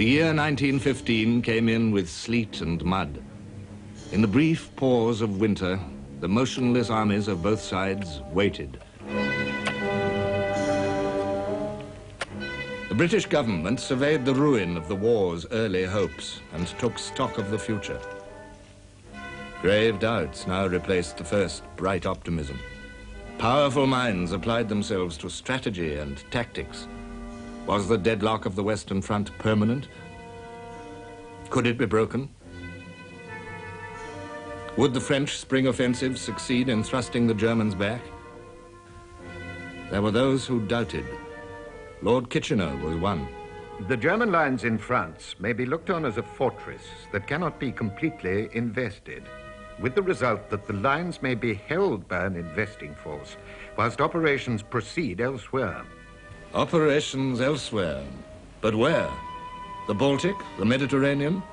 The year 1915 came in with sleet and mud. In the brief pause of winter, the motionless armies of both sides waited. The British government surveyed the ruin of the war's early hopes and took stock of the future. Grave doubts now replaced the first bright optimism. Powerful minds applied themselves to strategy and tactics. Was the deadlock of the Western Front permanent? Could it be broken? Would the French spring offensive succeed in thrusting the Germans back? There were those who doubted. Lord Kitchener was one. The German lines in France may be looked on as a fortress that cannot be completely invested, with the result that the lines may be held by an investing force, whilst operations proceed elsewhere. Operations elsewhere. But where? The Baltic? The Mediterranean?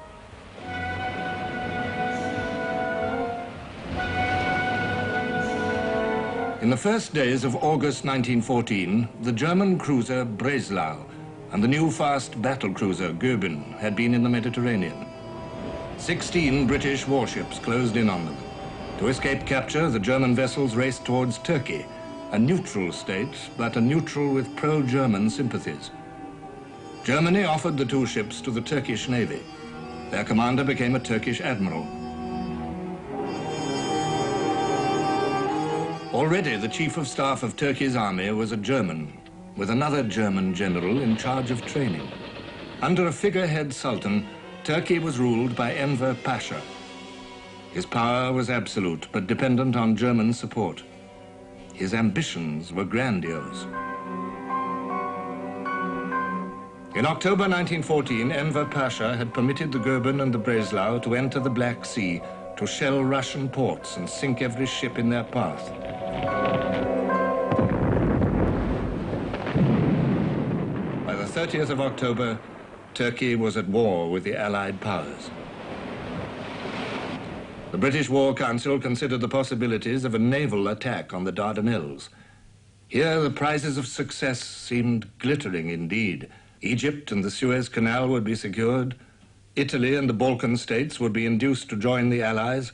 In the first days of August 1914, the German cruiser Breslau and the new fast battle cruiser Goring had been in the Mediterranean. 16 British warships closed in on them. To escape capture, the German vessels raced towards Turkey, a neutral state, but a neutral with pro-German sympathies. Germany offered the two ships to the Turkish Navy. Their commander became a Turkish admiral. Already the chief of staff of Turkey's army was a German, with another German general in charge of training. Under a figurehead sultan, Turkey was ruled by Enver Pasha. His power was absolute, but dependent on German support. His ambitions were grandiose. In October 1914, Enver Pasha had permitted the Goring and the Breslau to enter the Black Sea, to shell Russian ports and sink every ship in their path. By the 30th of October, Turkey was at war with the Allied powers. The British War Council considered the possibilities of a naval attack on the Dardanelles. Here, the prizes of success seemed glittering indeed. Egypt and the Suez Canal would be secured. Italy and the Balkan states would be induced to join the Allies.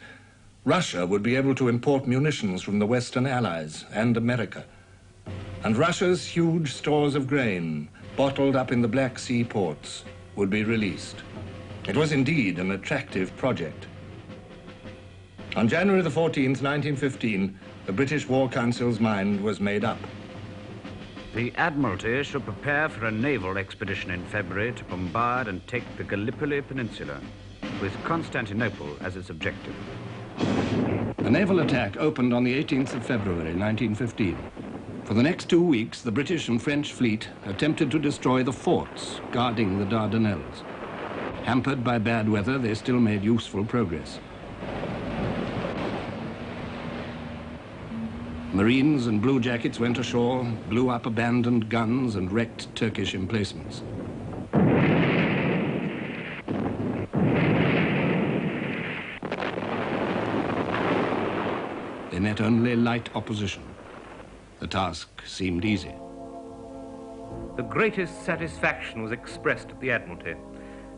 Russia would be able to import munitions from the Western Allies and America. And Russia's huge stores of grain, bottled up in the Black Sea ports, would be released. It was indeed an attractive project. On January the 14th, 1915, the British War Council's mind was made up. The Admiralty should prepare for a naval expedition in February to bombard and take the Gallipoli Peninsula, with Constantinople as its objective. A naval attack opened on the 18th of February, 1915. For the next 2 weeks, the British and French fleet attempted to destroy the forts guarding the Dardanelles. Hampered by bad weather, they still made useful progress. Marines and bluejackets went ashore, blew up abandoned guns and wrecked Turkish emplacements. They met only light opposition. The task seemed easy. The greatest satisfaction was expressed at the Admiralty,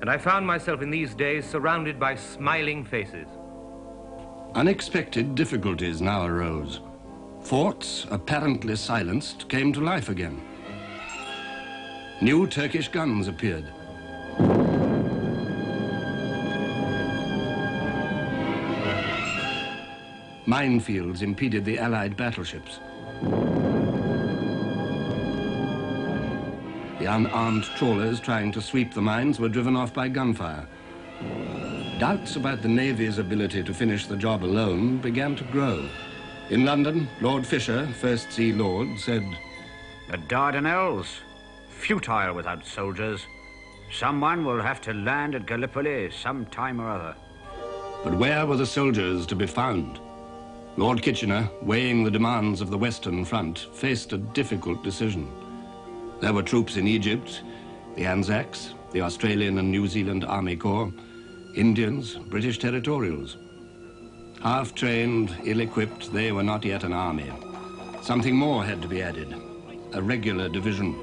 and I found myself in these days surrounded by smiling faces. Unexpected difficulties now arose. Forts, apparently silenced, came to life again. New Turkish guns appeared. Minefields impeded the Allied battleships. The unarmed trawlers trying to sweep the mines were driven off by gunfire. Doubts about the Navy's ability to finish the job alone began to grow. In London, Lord Fisher, First Sea Lord, said, "The Dardanelles, futile without soldiers. Someone will have to land at Gallipoli some time or other." But where were the soldiers to be found? Lord Kitchener, weighing the demands of the Western Front, faced a difficult decision. There were troops in Egypt, the Anzacs, the Australian and New Zealand Army Corps, Indians, British territorials. Half-trained, ill-equipped, they were not yet an army. Something more had to be added, a regular division.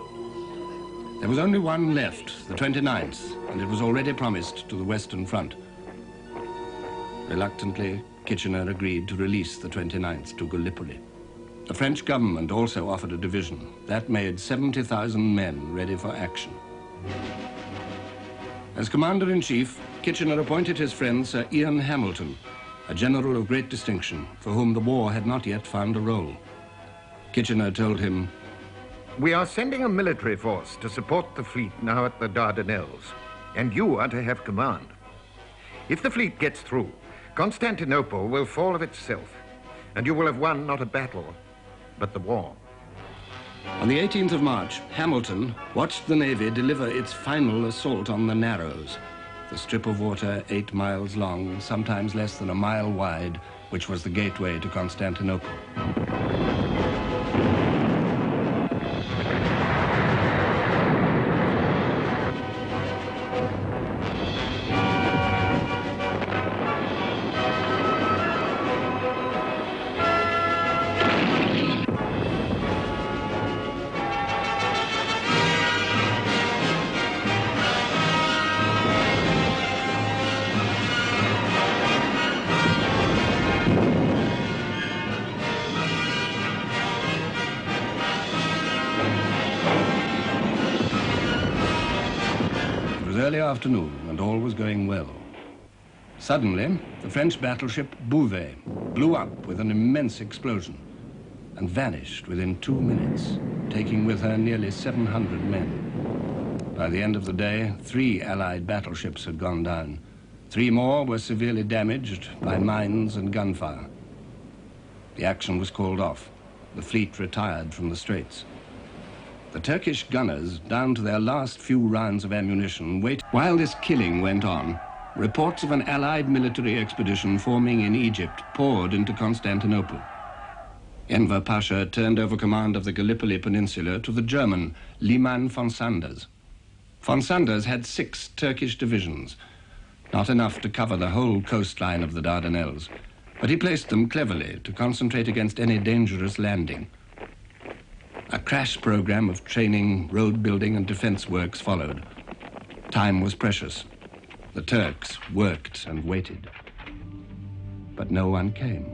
There was only one left, the 29th, and it was already promised to the Western Front. Reluctantly, Kitchener agreed to release the 29th to Gallipoli. The French government also offered a division. That made 70,000 men ready for action. As Commander-in-Chief, Kitchener appointed his friend Sir Ian Hamilton, a general of great distinction, for whom the war had not yet found a role. Kitchener told him, "We are sending a military force to support the fleet now at the Dardanelles, and you are to have command. If the fleet gets through, Constantinople will fall of itself, and you will have won not a battle, but the war." On the 18th of March, Hamilton watched the Navy deliver its final assault on the Narrows, the strip of water 8 miles long, sometimes less than a mile wide, which was the gateway to Constantinople. Early afternoon, and all was going well. Suddenly, the French battleship Bouvet blew up with an immense explosion and vanished within 2 minutes, taking with her nearly 700 men. By the end of the day, 3 Allied battleships had gone down. 3 more were severely damaged by mines and gunfire. The action was called off. The fleet retired from the Straits. The Turkish gunners, down to their last few rounds of ammunition, waited. While this killing went on, reports of an Allied military expedition forming in Egypt poured into Constantinople. Enver Pasha turned over command of the Gallipoli Peninsula to the German Liman von Sanders. Von Sanders had 6 Turkish divisions, not enough to cover the whole coastline of the Dardanelles, but he placed them cleverly to concentrate against any dangerous landing. A crash program of training, road building, and defense works followed. Time was precious. The Turks worked and waited. But no one came.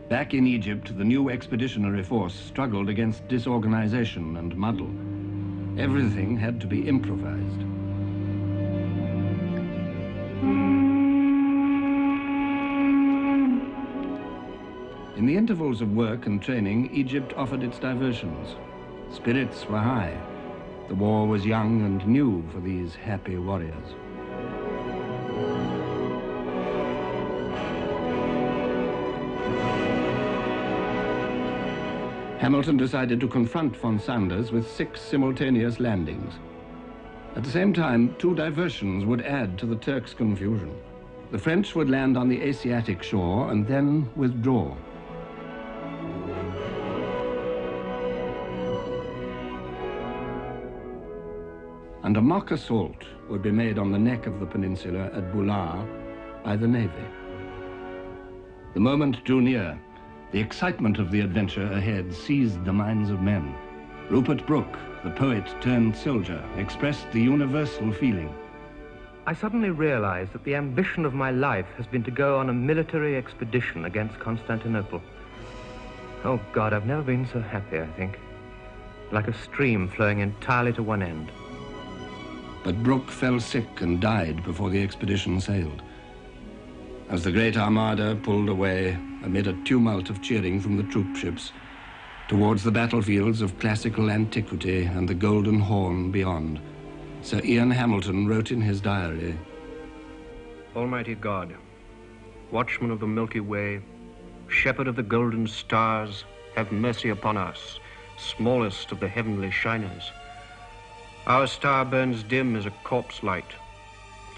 Back in Egypt, the new expeditionary force struggled against disorganization and muddle. Everything had to be improvised. In the intervals of work and training, Egypt offered its diversions. Spirits were high. The war was young and new for these happy warriors. Hamilton decided to confront von Sanders with 6 simultaneous landings. At the same time, 2 diversions would add to the Turks' confusion. The French would land on the Asiatic shore and then withdraw. And a mock assault would be made on the neck of the peninsula at Bular by the Navy. The moment drew near. The excitement of the adventure ahead seized the minds of men. Rupert Brooke, the poet turned soldier, expressed the universal feeling. I suddenly realized that the ambition of my life has been to go on a military expedition against Constantinople. Oh God, I've never been so happy, I think. Like a stream flowing entirely to one end. But Brooke fell sick and died before the expedition sailed. As the great armada pulled away amid a tumult of cheering from the troop ships towards the battlefields of classical antiquity and the Golden Horn beyond, Sir Ian Hamilton wrote in his diary, Almighty God, watchman of the Milky Way, shepherd of the golden stars, have mercy upon us, smallest of the heavenly shiners. Our star burns dim as a corpse light.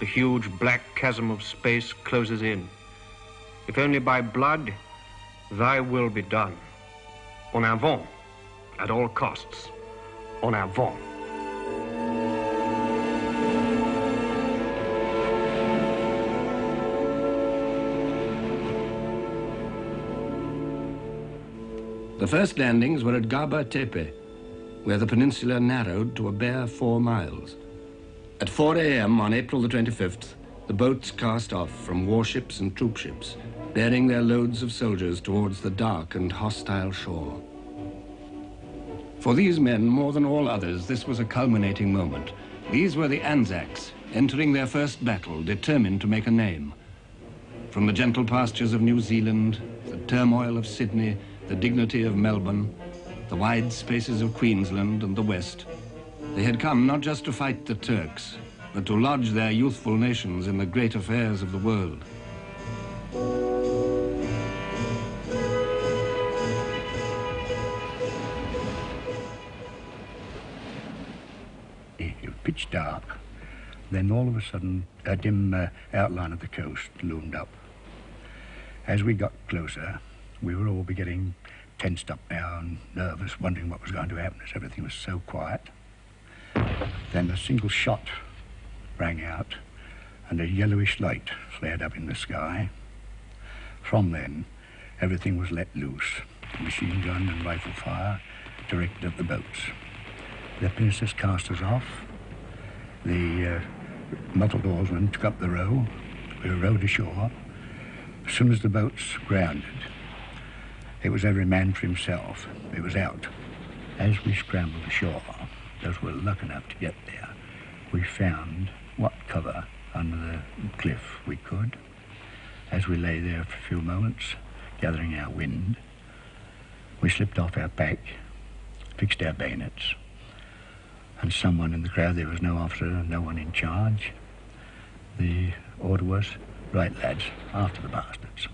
The huge black chasm of space closes in. If only by blood, thy will be done. En avant, at all costs. En avant. The first landings were at Gaba Tepe, where the peninsula narrowed to a bare 4 miles. At 4 a.m. on April the 25th, the boats cast off from warships and troopships, bearing their loads of soldiers towards the dark and hostile shore. For these men, more than all others, this was a culminating moment. These were the Anzacs, entering their first battle, determined to make a name. From the gentle pastures of New Zealand, the turmoil of Sydney, the dignity of Melbourne, the wide spaces of Queensland and the West, they had come not just to fight the Turks, but to lodge their youthful nations in the great affairs of the world. It was pitch dark. Then all of a sudden, a dim outline of the coast loomed up. As we got closer, we were all getting tensed up now and nervous, wondering what was going to happen as everything was so quiet. Then a single shot rang out and a yellowish light flared up in the sky. From then, everything was let loose. Machine gun and rifle fire directed at the boats. The pinnaces cast us off. The muffled oarsmen took up the row. We were rowed ashore. As soon as the boats grounded, it was every man for himself. It was out. As we scrambled ashore, those who were lucky enough to get there, we found what cover under the cliff we could. As we lay there for a few moments, gathering our wind, we slipped off our pack, fixed our bayonets, and someone in the crowd, there was no officer, no one in charge. The order was, right lads, after the bastards.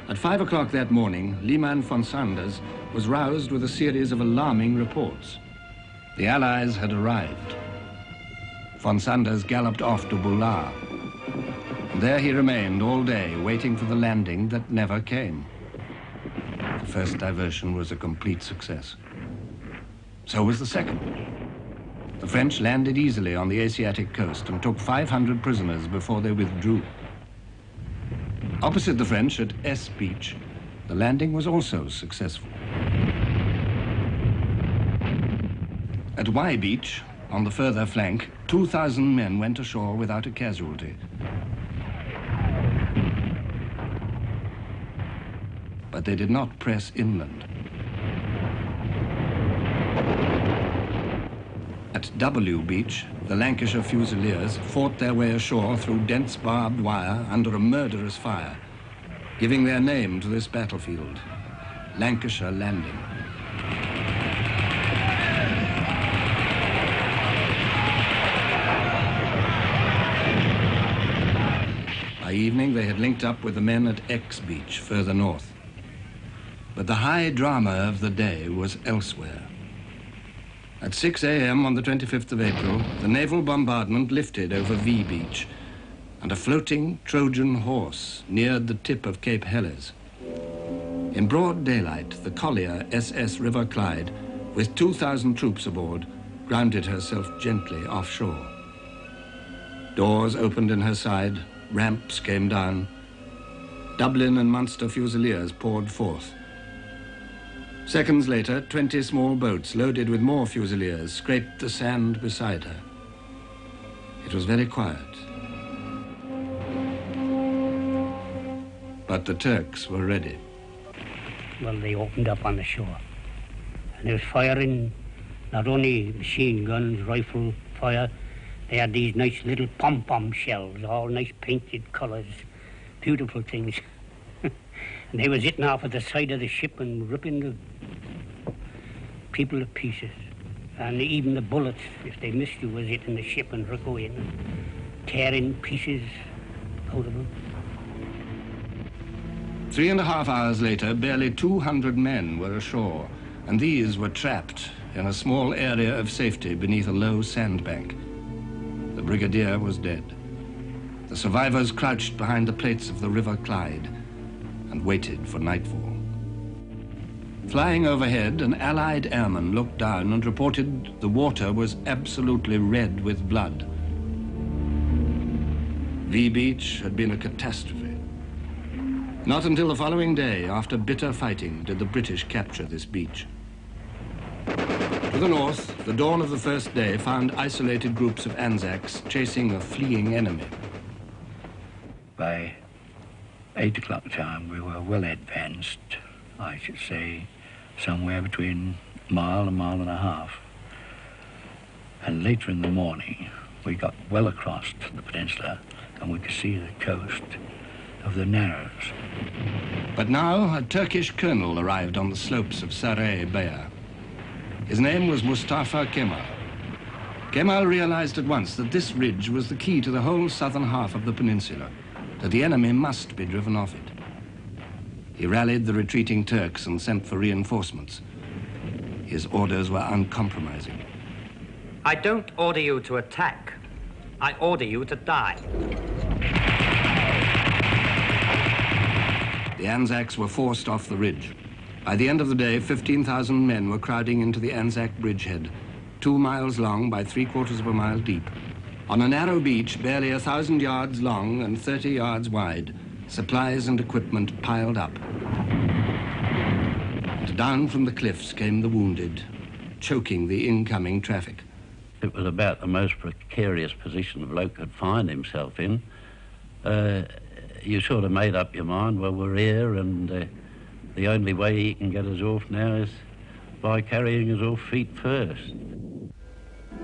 At 5 o'clock that morning, Leman von Sanders was roused with a series of alarming reports. The Allies had arrived. Von Sanders galloped off to Bular. There he remained all day, waiting for the landing that never came. The first diversion was a complete success. So was the second. The French landed easily on the Asiatic coast and took 500 prisoners before they withdrew. Opposite the French at S Beach, the landing was also successful. At Y Beach, on the further flank, 2,000 men went ashore without a casualty. But they did not press inland. At W Beach, the Lancashire Fusiliers fought their way ashore through dense barbed wire under a murderous fire, giving their name to this battlefield, Lancashire Landing. By evening, they had linked up with the men at X Beach, further north. But the high drama of the day was elsewhere. At 6 a.m. on the 25th of April, the naval bombardment lifted over V Beach, and a floating Trojan horse neared the tip of Cape Helles. In broad daylight, the collier SS River Clyde, with 2,000 troops aboard, grounded herself gently offshore. Doors opened in her side, ramps came down. Dublin and Munster Fusiliers poured forth. Seconds later, 20 small boats loaded with more Fusiliers scraped the sand beside her. It was very quiet. But the Turks were ready. Well, they opened up on the shore. And they was firing not only machine guns, rifle fire, they had these nice little pom-pom shells, all nice painted colours, beautiful things. And they was hitting off at the side of the ship and ripping the people to pieces. And even the bullets, if they missed you, was hitting the ship and going and tearing pieces out of them. 3.5 hours later, barely 200 men were ashore, and these were trapped in a small area of safety beneath a low sandbank. The brigadier was dead. The survivors crouched behind the plates of the River Clyde and waited for nightfall. Flying overhead, an Allied airman looked down and reported the water was absolutely red with blood. V Beach had been a catastrophe. Not until the following day, after bitter fighting, did the British capture this beach. To the north, the dawn of the first day found isolated groups of Anzacs chasing a fleeing enemy. By 8 o'clock time, we were well advanced, I should say, somewhere between a mile and a half. And later in the morning, we got well across the peninsula and we could see the coast of the Narrows. But now a Turkish colonel arrived on the slopes of Saray Bayah. His name was Mustafa Kemal. Kemal realized at once that this ridge was the key to the whole southern half of the peninsula, that the enemy must be driven off it. He rallied the retreating Turks and sent for reinforcements. His orders were uncompromising. I don't order you to attack. I order you to die. The Anzacs were forced off the ridge. By the end of the day, 15,000 men were crowding into the Anzac bridgehead, 2 miles long by 3/4 of a mile deep. On a narrow beach, barely 1,000 yards long and 30 yards wide, supplies and equipment piled up. And down from the cliffs came the wounded, choking the incoming traffic. It was about the most precarious position a bloke could find himself in. You sort of made up your mind, well, we're here, and the only way he can get us off now is by carrying us off feet first.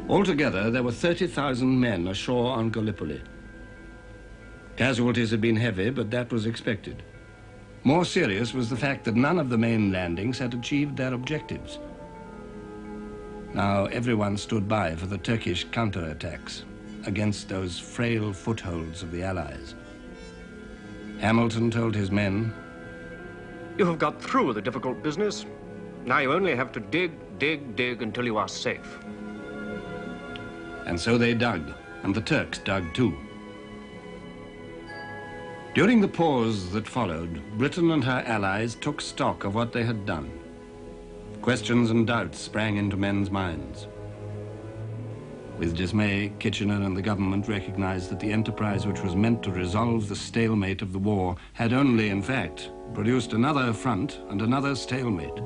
Altogether, there were 30,000 men ashore on Gallipoli. Casualties had been heavy, but that was expected. More serious was the fact that none of the main landings had achieved their objectives. Now everyone stood by for the Turkish counterattacks against those frail footholds of the Allies. Hamilton told his men, You have got through the difficult business. Now you only have to dig, dig, dig until you are safe. And so they dug, and the Turks dug too. During the pause that followed, Britain and her allies took stock of what they had done. Questions and doubts sprang into men's minds. With dismay, Kitchener and the government recognized that the enterprise which was meant to resolve the stalemate of the war had only, in fact, produced another affront and another stalemate.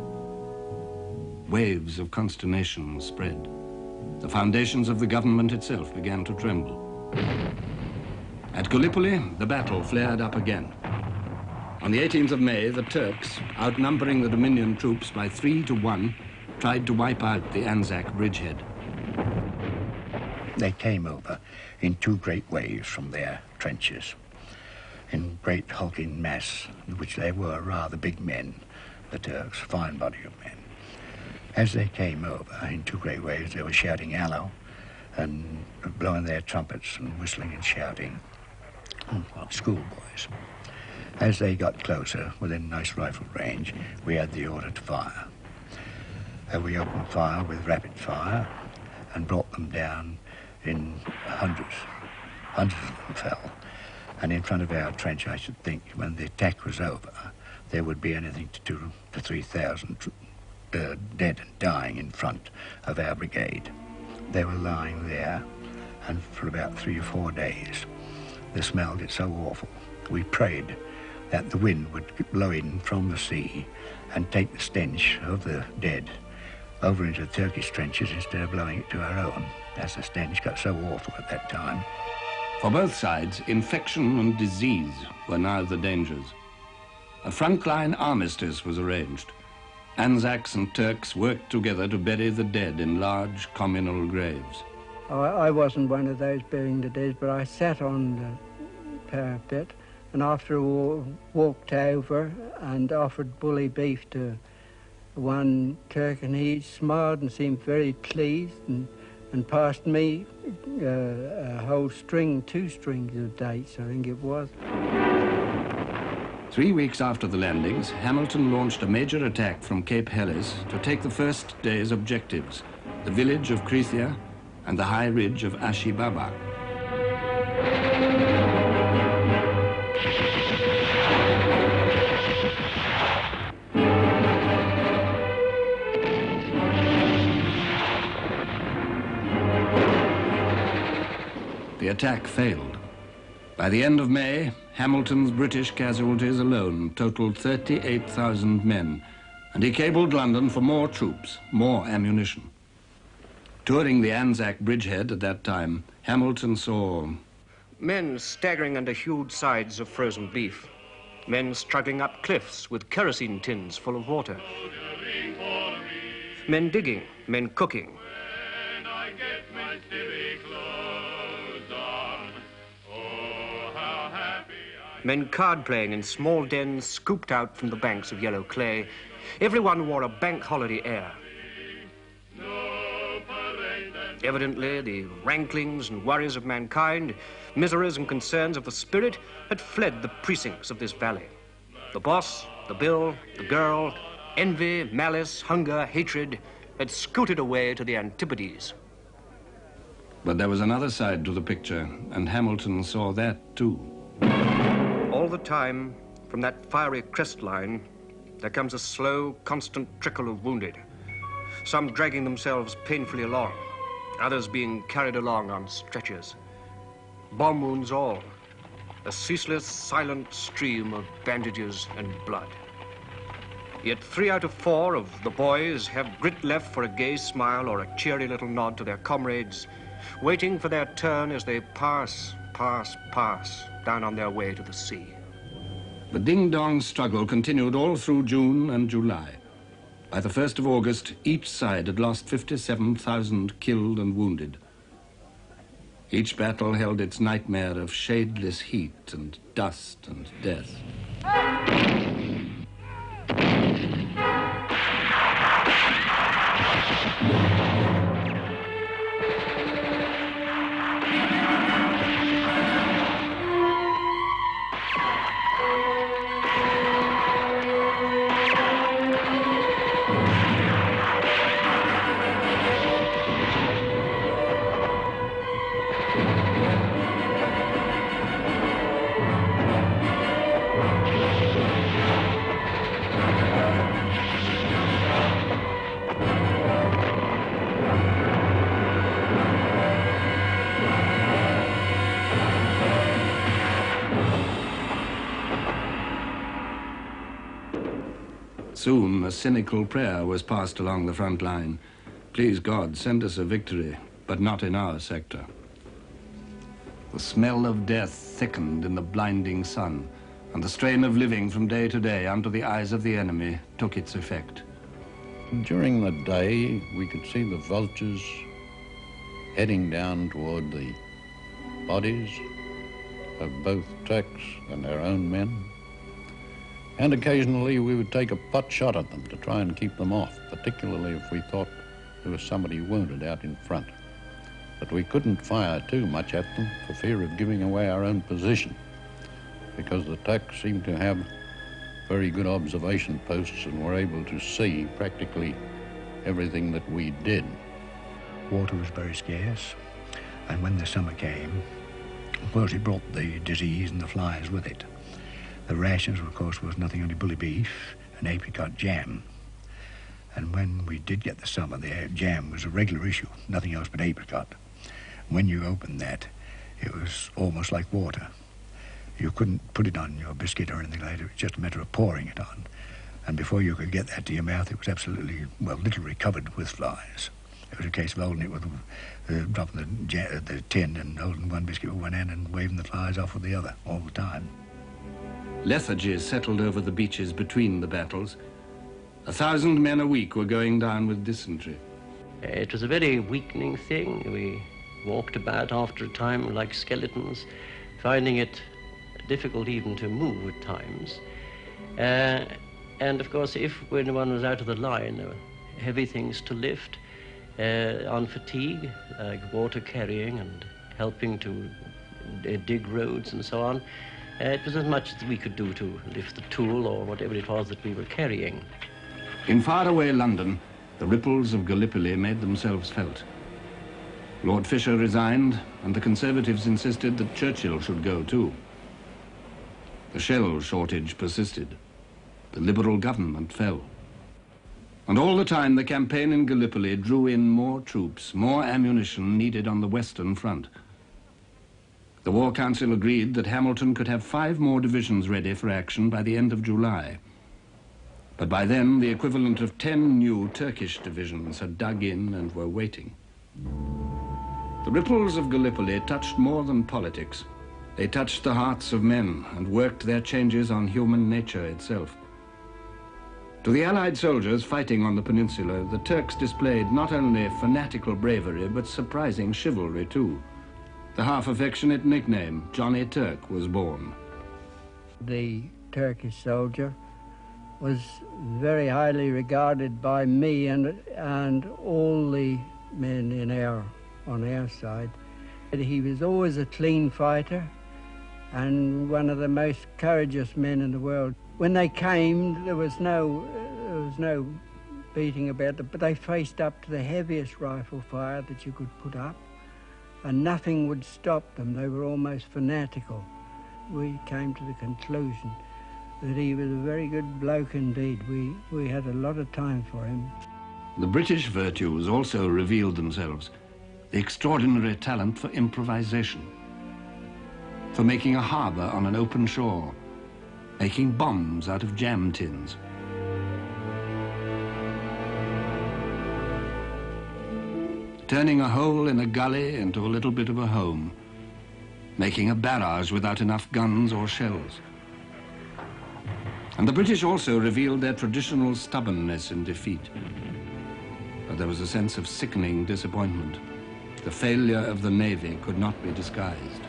Waves of consternation spread. The foundations of the government itself began to tremble. At Gallipoli, the battle flared up again. On the 18th of May, the Turks, outnumbering the Dominion troops by 3 to 1, tried to wipe out the Anzac bridgehead. They came over in 2 great waves from their trenches, in great hulking mass, in which they were rather big men, the Turks, a fine body of men. As they came over in 2 great waves, they were shouting "Hello," and blowing their trumpets and whistling and shouting, like schoolboys. As they got closer, within nice rifle range, we had the order to fire. We opened fire with rapid fire and brought them down in hundreds. Hundreds of them fell. And in front of our trench, I should think, when the attack was over, there would be anything to 2,000 to 3,000 dead and dying in front of our brigade. They were lying there, and for about 3 or 4 days, they smelled it so awful. We prayed that the wind would blow in from the sea and take the stench of the dead over into the Turkish trenches instead of blowing it to our own, as the stench got so awful at that time. For both sides, infection and disease were now the dangers. A frontline armistice was arranged. Anzacs and Turks worked together to bury the dead in large communal graves. I wasn't one of those burying the dead, but I sat on the parapet and after a while walked over and offered bully beef to one Turk, and he smiled and seemed very pleased and passed me a whole string, 2 strings of dates, I think it was. 3 weeks after the landings, Hamilton launched a major attack from Cape Helles to take the first day's objectives, the village of Krithia and the high ridge of Ashi Baba. The attack failed. By the end of May, Hamilton's British casualties alone totaled 38,000 men, and he cabled London for more troops, more ammunition. Touring the Anzac bridgehead at that time, Hamilton saw men staggering under huge sides of frozen beef, men struggling up cliffs with kerosene tins full of water, men digging, men cooking, men card-playing in small dens scooped out from the banks of yellow clay. Everyone wore a bank holiday air. Evidently, the ranklings and worries of mankind, miseries and concerns of the spirit had fled the precincts of this valley. The boss, the bill, the girl, envy, malice, hunger, hatred had scooted away to the Antipodes. But there was another side to the picture, and Hamilton saw that too. All the time, from that fiery crest line, there comes a slow, constant trickle of wounded, some dragging themselves painfully along, others being carried along on stretchers. Bomb wounds all, a ceaseless, silent stream of bandages and blood. Yet 3 out of 4 of the boys have grit left for a gay smile or a cheery little nod to their comrades, waiting for their turn as they pass down on their way to the sea. The ding-dong struggle continued all through June and July. By the 1st of August, each side had lost 57,000 killed and wounded. Each battle held its nightmare of shadeless heat and dust and death. Soon, a cynical prayer was passed along the front line. Please God, send us a victory, but not in our sector. The smell of death thickened in the blinding sun, and the strain of living from day to day under the eyes of the enemy took its effect. During the day, we could see the vultures heading down toward the bodies of both Turks and our own men. And occasionally we would take a pot shot at them to try and keep them off, particularly if we thought there was somebody wounded out in front. But we couldn't fire too much at them for fear of giving away our own position, because the Turks seemed to have very good observation posts and were able to see practically everything that we did. Water was very scarce, and when the summer came, of course it brought the disease and the flies with it. The rations, of course, was nothing only bully beef and apricot jam. And when we did get the summer, the jam was a regular issue, nothing else but apricot. When you opened that, it was almost like water. You couldn't put it on your biscuit or anything like that. It was just a matter of pouring it on. And before you could get that to your mouth, it was absolutely, well, literally covered with flies. It was a case of holding it with dropping the tin and holding one biscuit with one hand and waving the flies off with the other all the time. Lethargy settled over the beaches between the battles. 1,000 men a week were going down with dysentery. It was a very weakening thing. We walked about after a time like skeletons, finding it difficult even to move at times. And of course, when one was out of the line, there were heavy things to lift on fatigue, like water carrying and helping to dig roads and so on. It was as much as we could do to lift the tool or whatever it was that we were carrying. In faraway London, the ripples of Gallipoli made themselves felt. Lord Fisher resigned, and the Conservatives insisted that Churchill should go too. The shell shortage persisted. The Liberal government fell. And all the time, the campaign in Gallipoli drew in more troops, more ammunition needed on the Western Front. The War Council agreed that Hamilton could have 5 more divisions ready for action by the end of July. But by then, the equivalent of 10 new Turkish divisions had dug in and were waiting. The ripples of Gallipoli touched more than politics. They touched the hearts of men and worked their changes on human nature itself. To the Allied soldiers fighting on the peninsula, the Turks displayed not only fanatical bravery, but surprising chivalry too. The half-affectionate nickname, Johnny Turk, was born. The Turkish soldier was very highly regarded by me and all the men on our side. He was always a clean fighter and one of the most courageous men in the world. When they came, there was no beating about it, but they faced up to the heaviest rifle fire that you could put up, and nothing would stop them. They were almost fanatical. We came to the conclusion that he was a very good bloke indeed. We had a lot of time for him. The British virtues also revealed themselves. The extraordinary talent for improvisation, for making a harbour on an open shore, making bombs out of jam tins. Turning a hole in a gully into a little bit of a home, making a barrage without enough guns or shells. And the British also revealed their traditional stubbornness in defeat. But there was a sense of sickening disappointment. The failure of the Navy could not be disguised.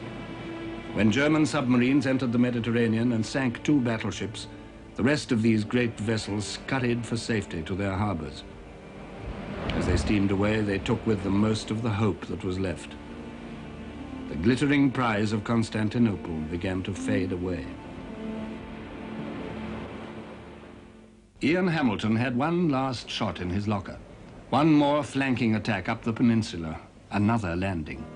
When German submarines entered the Mediterranean and sank 2 battleships, the rest of these great vessels scurried for safety to their harbours. As they steamed away, they took with them most of the hope that was left. The glittering prize of Constantinople began to fade away. Ian Hamilton had one last shot in his locker. One more flanking attack up the peninsula, another landing.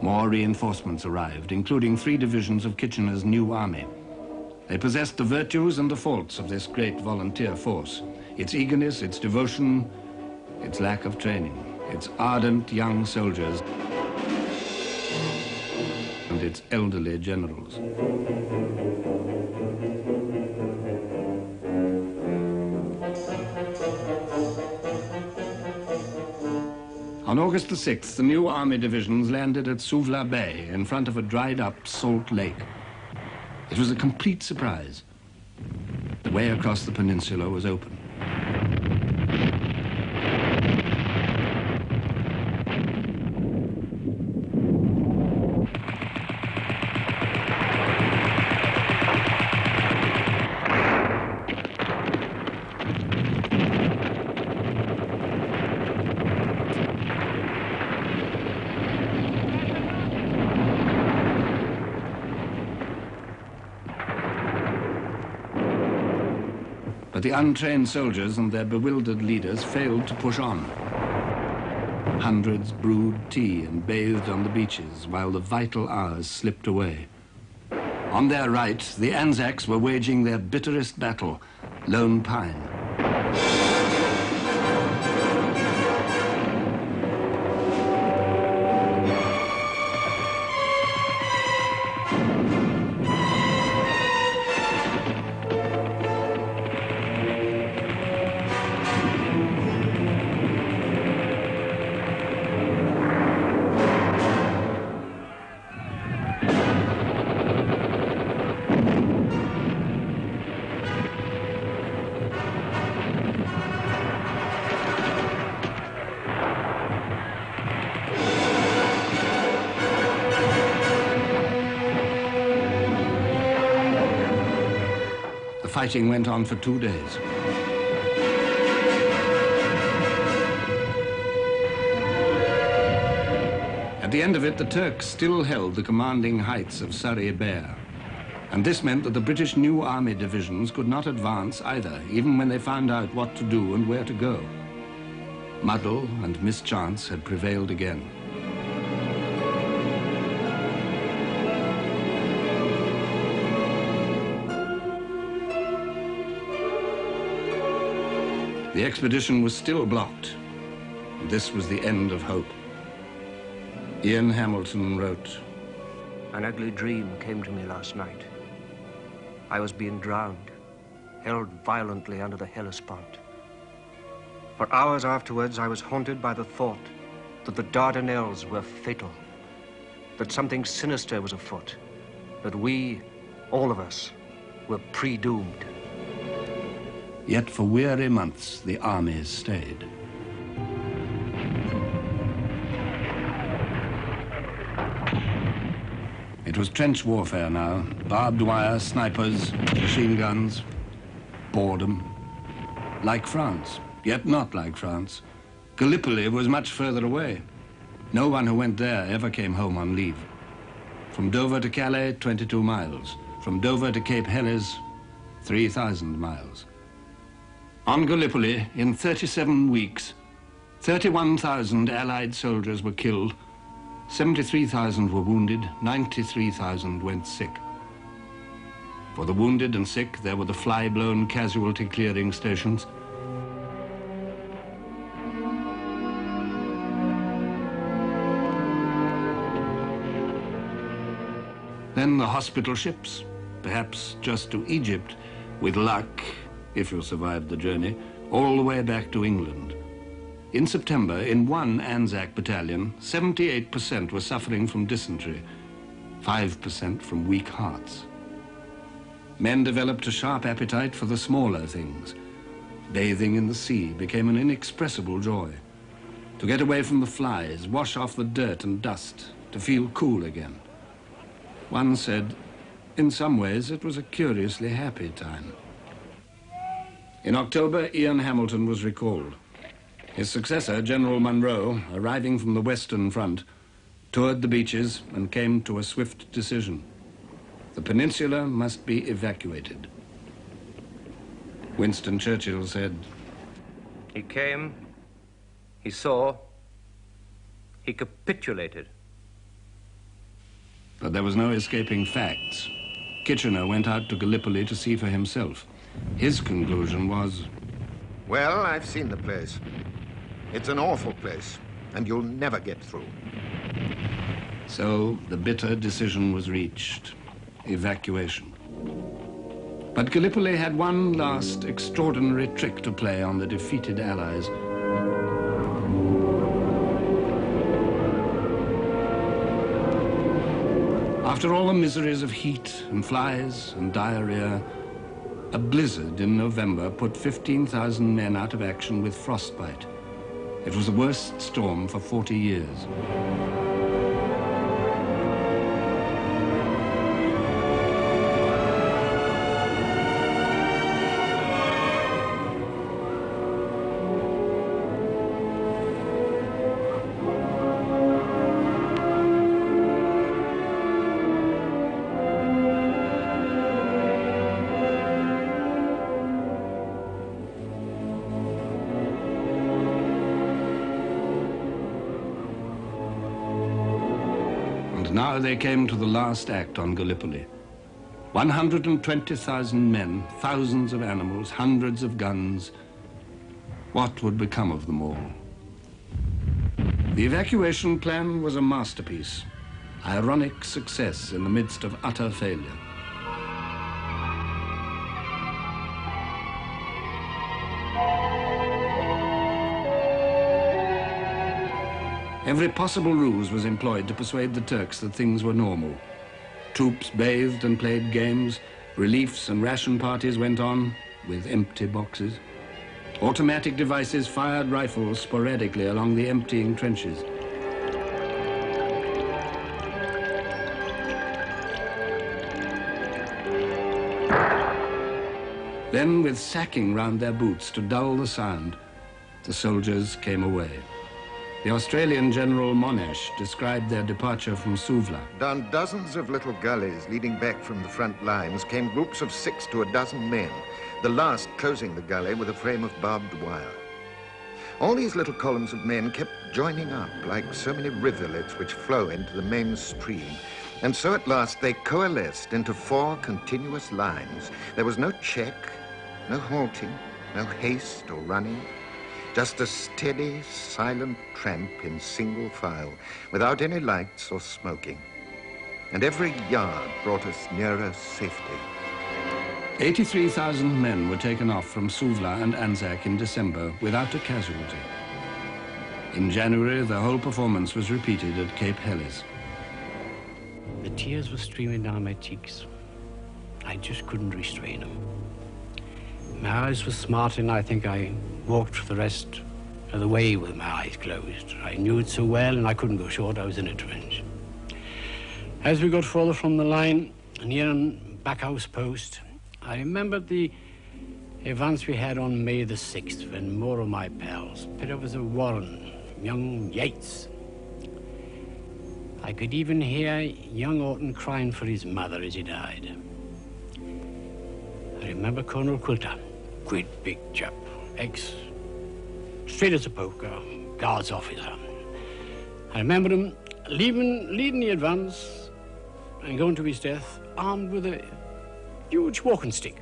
More reinforcements arrived, including 3 divisions of Kitchener's new army. They possessed the virtues and the faults of this great volunteer force. Its eagerness, its devotion, its lack of training, its ardent young soldiers, and its elderly generals. On August the 6th, the new army divisions landed at Suvla Bay in front of a dried-up salt lake. It was a complete surprise. The way across the peninsula was open. But the untrained soldiers and their bewildered leaders failed to push on. Hundreds brewed tea and bathed on the beaches while the vital hours slipped away. On their right, the Anzacs were waging their bitterest battle, Lone Pine. Fighting went on for 2 days. At the end of it, the Turks still held the commanding heights of Sarı Bear. And this meant that the British New Army divisions could not advance either, even when they found out what to do and where to go. Muddle and mischance had prevailed again. The expedition was still blocked. This was the end of hope. Ian Hamilton wrote, "An ugly dream came to me last night. I was being drowned, held violently under the Hellespont. For hours afterwards, I was haunted by the thought that the Dardanelles were fatal, that something sinister was afoot, that we, all of us, were predoomed." Yet for weary months, the armies stayed. It was trench warfare now. Barbed wire, snipers, machine guns, boredom. Like France, yet not like France. Gallipoli was much further away. No one who went there ever came home on leave. From Dover to Calais, 22 miles. From Dover to Cape Helles, 3,000 miles. On Gallipoli, in 37 weeks, 31,000 Allied soldiers were killed, 73,000 were wounded, 93,000 went sick. For the wounded and sick, there were the fly-blown casualty clearing stations. Then the hospital ships, perhaps just to Egypt, with luck, if you survived the journey, all the way back to England. In September, in one Anzac battalion, 78% were suffering from dysentery, 5% from weak hearts. Men developed a sharp appetite for the smaller things. Bathing in the sea became an inexpressible joy. To get away from the flies, wash off the dirt and dust, to feel cool again. One said, in some ways, it was a curiously happy time. In October, Ian Hamilton was recalled. His successor, General Munro, arriving from the Western Front, toured the beaches and came to a swift decision. The peninsula must be evacuated. Winston Churchill said, "He came, he saw, he capitulated." But there was no escaping facts. Kitchener went out to Gallipoli to see for himself. His conclusion was, "Well, I've seen the place. It's an awful place, and you'll never get through." So the bitter decision was reached, evacuation. But Gallipoli had one last extraordinary trick to play on the defeated Allies. After all the miseries of heat and flies and diarrhea, a blizzard in November put 15,000 men out of action with frostbite. It was the worst storm for 40 years. Now they came to the last act on Gallipoli. 120,000 men, thousands of animals, hundreds of guns. What would become of them all? The evacuation plan was a masterpiece. Ironic success in the midst of utter failure. Every possible ruse was employed to persuade the Turks that things were normal. Troops bathed and played games. Reliefs and ration parties went on with empty boxes. Automatic devices fired rifles sporadically along the emptying trenches. Then, with sacking round their boots to dull the sound, the soldiers came away. The Australian General Monash described their departure from Suvla. Down dozens of little gullies leading back from the front lines came groups of 6 to a dozen men, the last closing the gully with a frame of barbed wire. All these little columns of men kept joining up like so many rivulets which flow into the main stream, and so at last they coalesced into 4 continuous lines. There was no check, no halting, no haste or running, just a steady, silent tramp in single file, without any lights or smoking. And every yard brought us nearer safety. 83,000 men were taken off from Suvla and Anzac in December without a casualty. In January, the whole performance was repeated at Cape Helles. The tears were streaming down my cheeks. I just couldn't restrain them. Marius was smart, and I think I walked for the rest of the way with my eyes closed. I knew it so well, and I couldn't go short. I was in a trench. As we got further from the line, near an backhouse post, I remembered the advance we had on May the 6th, when more of my pals, Peter was a Warren, young Yates. I could even hear young Orton crying for his mother as he died. I remember Colonel Quilter, great big chap, straight as a poker, guards officer. I remember him leading the advance and going to his death armed with a huge walking stick.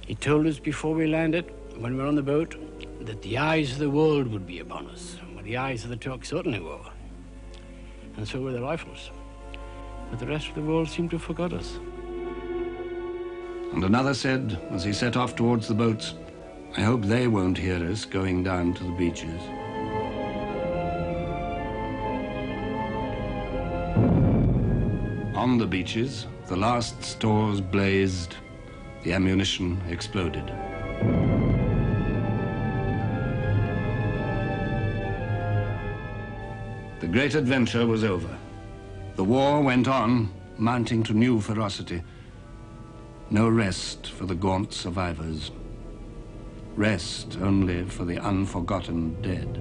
He told us before we landed, when we were on the boat, that the eyes of the world would be upon us. Well, the eyes of the Turks certainly were. And so were the rifles. But the rest of the world seemed to have forgot us. And another said, as he set off towards the boats, "I hope they won't hear us going down to the beaches." On the beaches, the last stores blazed, the ammunition exploded. The great adventure was over. The war went on, mounting to new ferocity. No rest for the gaunt survivors. Rest only for the unforgotten dead.